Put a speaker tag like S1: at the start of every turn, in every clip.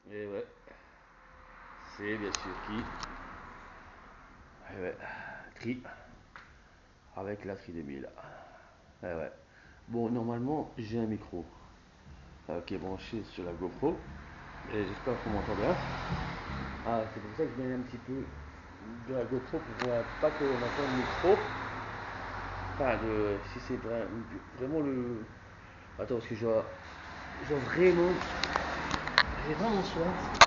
S1: Et ouais, c'est bien sûr qui. Eh ouais, tri avec la Tri 2000. Eh ouais. Bon, normalement, j'ai un micro qui est branché sur la GoPro. Et j'espère qu'on m'entend bien. Ah, c'est pour ça que je mets un petit peu de la GoPro pour voir pas qu'on entende le micro. Enfin, si c'est vraiment le. Attends, parce que j'ai vraiment. J'ai vraiment soif.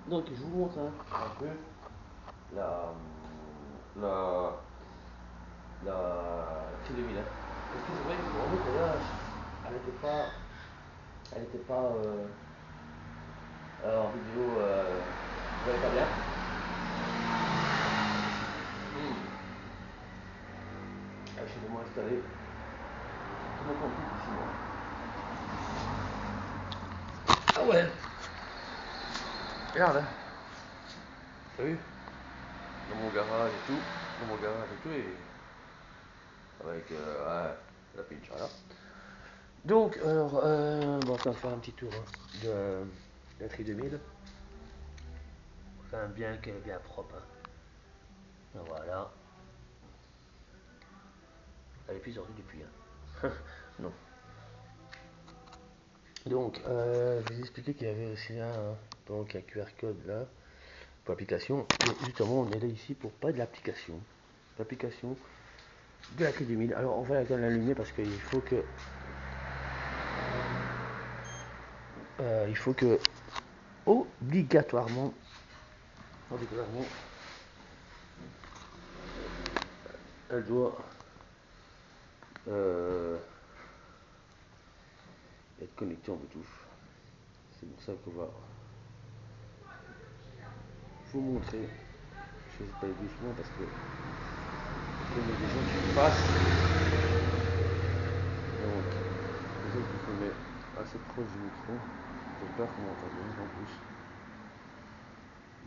S1: Donc, je vous montre un peu la. La. La Tri 2000. Parce que c'est vrai que vraiment que là, elle était pas en vidéo. Vous voyez pas bien. Je suis vraiment installé. Tout mon camping ici, moi. Ah ouais. Regarde, hein. T'as vu? Dans mon garage et tout. Dans mon garage et tout. Et avec ouais, la pinch, voilà. Donc, alors, bon, on va faire un petit tour de la Tri 2000. Enfin, bien propre. Hein. Voilà. Elle est plus sortie depuis. Hein. Non. Donc, je vais vous expliquer qu'il y avait aussi là donc un QR code là pour l'application. Et justement, on est là ici pour pas de l'application. L'application de la Tri 2000. Alors, on va l'allumer parce qu'il faut que obligatoirement, elle doit être connectée en Bluetooth. C'est pour ça qu'on va vous montrer. Je vais pas aller doucement parce que comme il y a des gens qui passent, donc c'est ça qu'il faut mettre assez proche du micro. J'espère qu'on m'entend bien en plus.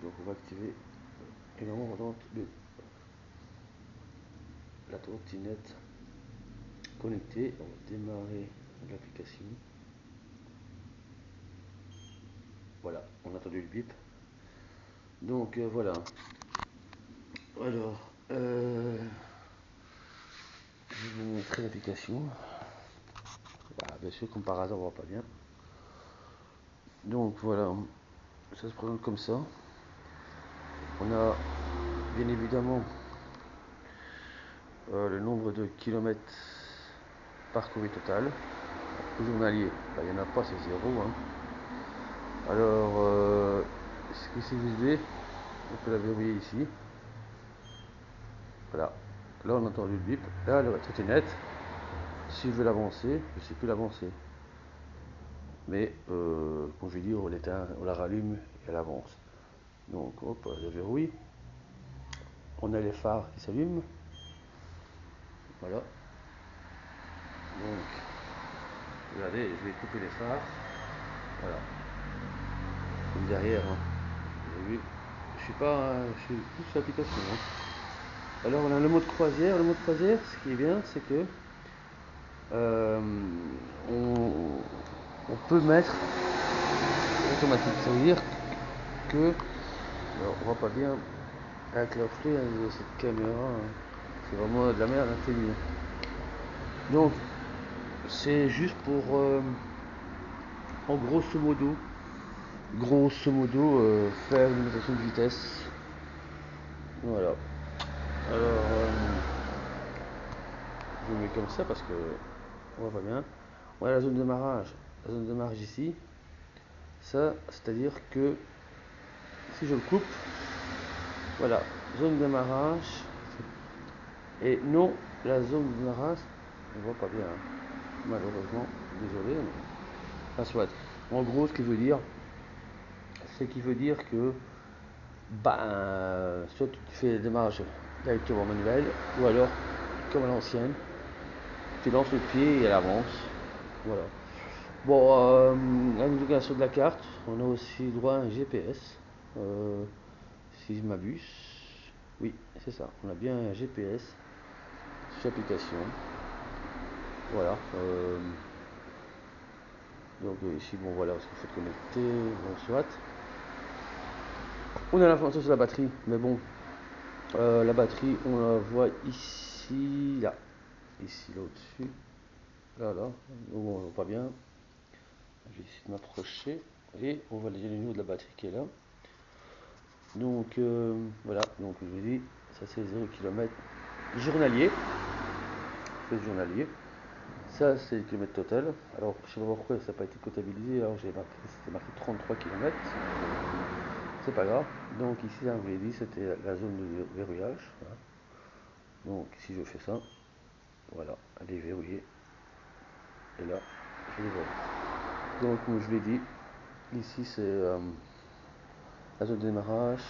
S1: Donc on va activer et vraiment on va la trottinette connectée. On va démarrer l'application. Voilà, on a entendu le bip. Donc voilà. Alors, je vais vous montrer l'application. Bah, bien sûr, comme par hasard, on voit pas bien. Donc voilà, ça se présente comme ça. On a bien évidemment le nombre de kilomètres parcourus total. Au journalier, bah, il n'y en a pas, c'est zéro. Hein. Alors, ce qui s'est visé, on peut la verrouiller ici. Voilà. Là, on a entendu le bip. Là, la trottinette. Si je veux l'avancer, je ne sais plus l'avancer. Mais, comme je dis, on la rallume et elle avance. Donc, hop, on la verrouille. On a les phares qui s'allument. Voilà. Donc, regardez, je vais couper les phares. Voilà. Comme derrière, hein. Vous avez vu, je suis plus sur l'application. Hein. Alors, on a le mode croisière. Le mode croisière, ce qui est bien, c'est que euh, on, on peut mettre automatique. Ça veut dire que, alors, on voit pas bien avec le reflet de cette caméra. Hein. C'est vraiment de la merde, hein, c'est mieux. Donc, c'est juste pour, en faire une limitation de vitesse. Voilà. Alors, je le mets comme ça parce que on voit pas bien. Voilà la zone de démarrage. La zone de démarrage ici. Ça, c'est-à-dire que si je le coupe, voilà, zone de démarrage. Et non, la zone de démarrage, on voit pas bien. Hein. Malheureusement, désolé. Mais... soit. En gros, ce qui veut dire, c'est qu'il veut dire que soit tu fais le démarrage directement manuel, ou alors, comme à l'ancienne, tu lances le pied et elle avance. Voilà. Bon, la navigation de la carte, on a aussi droit à un GPS. Si je m'abuse. Oui, c'est ça. On a bien un GPS sur l'application. Voilà. Donc ici, bon voilà, ce qu'il faut connecter, bon soit. On a l'information sur la batterie, mais bon, la batterie, on la voit ici, là. Ici, là au-dessus. Là, donc on voit pas bien. Je vais essayer de m'approcher. Et on voit déjà le niveau de la batterie qui est là. Donc voilà, donc je vous dis, ça c'est 0 km journalier. C'est journalier. Ça c'est le kilomètre total. Alors je sais pas pourquoi ça n'a pas été comptabilisé. Alors j'ai marqué, c'était marqué 33 km. C'est pas grave. Donc ici, je vous l'ai dit, c'était la zone de verrouillage. Voilà. Donc si je fais ça, voilà, elle est verrouillée. Et là, je les verrouille. Donc comme je l'ai dit, ici c'est la zone de démarrage.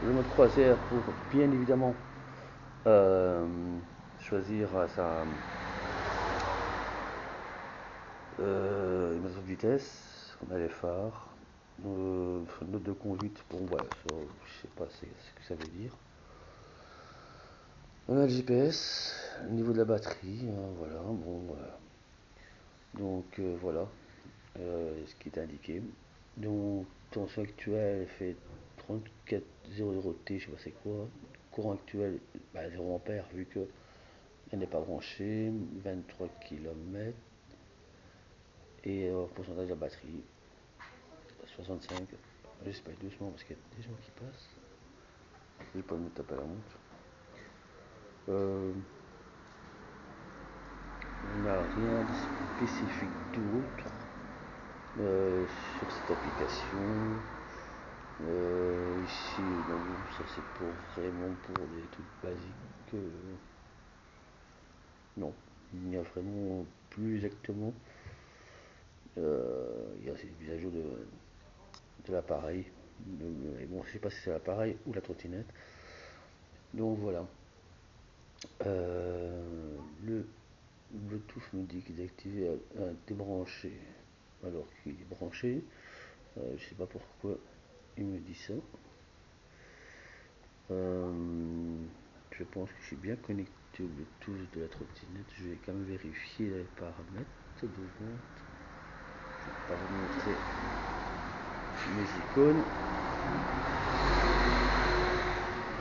S1: Le mode croisière pour bien évidemment choisir sa mesure de vitesse. On a les phares, note de conduite. Bon voilà, ça, je sais pas ce que ça veut dire. On a le GPS, le niveau de la batterie, voilà, bon voilà. Donc voilà ce qui est indiqué. Donc tension actuelle fait 34,00 T, je sais pas c'est quoi. Courant actuel, 0 ampère vu que elle n'est pas branchée, 23 km. Et pourcentage de la batterie, 65. J'espère doucement parce qu'il y a des gens qui passent. Je vais pas me taper à la montre. On n'a rien de spécifique d'autre sur cette application. Ici, non, ça c'est pour vraiment pour des trucs basiques. Non, il n'y a vraiment plus exactement. Il y a ces mises à jour de l'appareil. Bon, je sais pas si c'est l'appareil ou la trottinette. Donc voilà. Le Bluetooth me dit qu'il est activé à débrancher alors qu'il est branché. Je sais pas pourquoi il me dit ça. Je pense que je suis bien connecté au Bluetooth de la trottinette. Je vais quand même vérifier les paramètres. Je vais pas vous montrer mes icônes.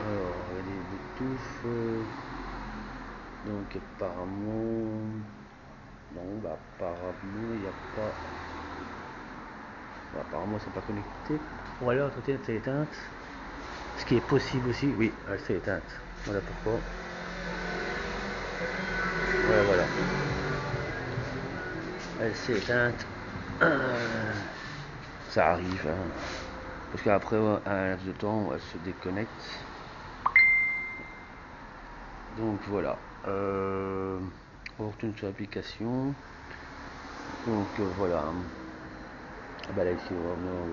S1: Alors, les Bluetooth. Donc apparemment. Non, apparemment il n'y a pas. Apparemment c'est pas connecté. Ou alors la trottinette est éteinte. Ce qui est possible aussi, oui, elle s'est éteinte. Voilà pourquoi. Voilà. Elle s'est éteinte. Ça arrive, hein. Parce qu'après un laps de temps, elle se déconnecte. Donc voilà. On retourne sur l'application. Donc voilà. Là ici, vraiment.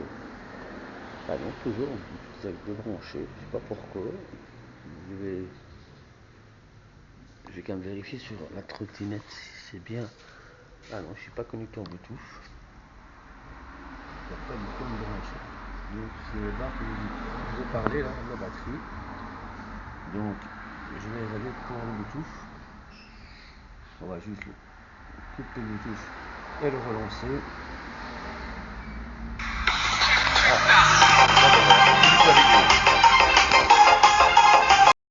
S1: Ah non, toujours débranché. Je sais pas pourquoi. Je vais quand même vérifier sur la trottinette si c'est bien. Ah non, je suis pas connecté en Bluetooth. Il n'y a pas de bouton de brancher. Donc c'est là que je vais parler là, de la batterie. Donc je vais aller pour le Bluetooth. On va juste couper le Bluetooth et le relancer.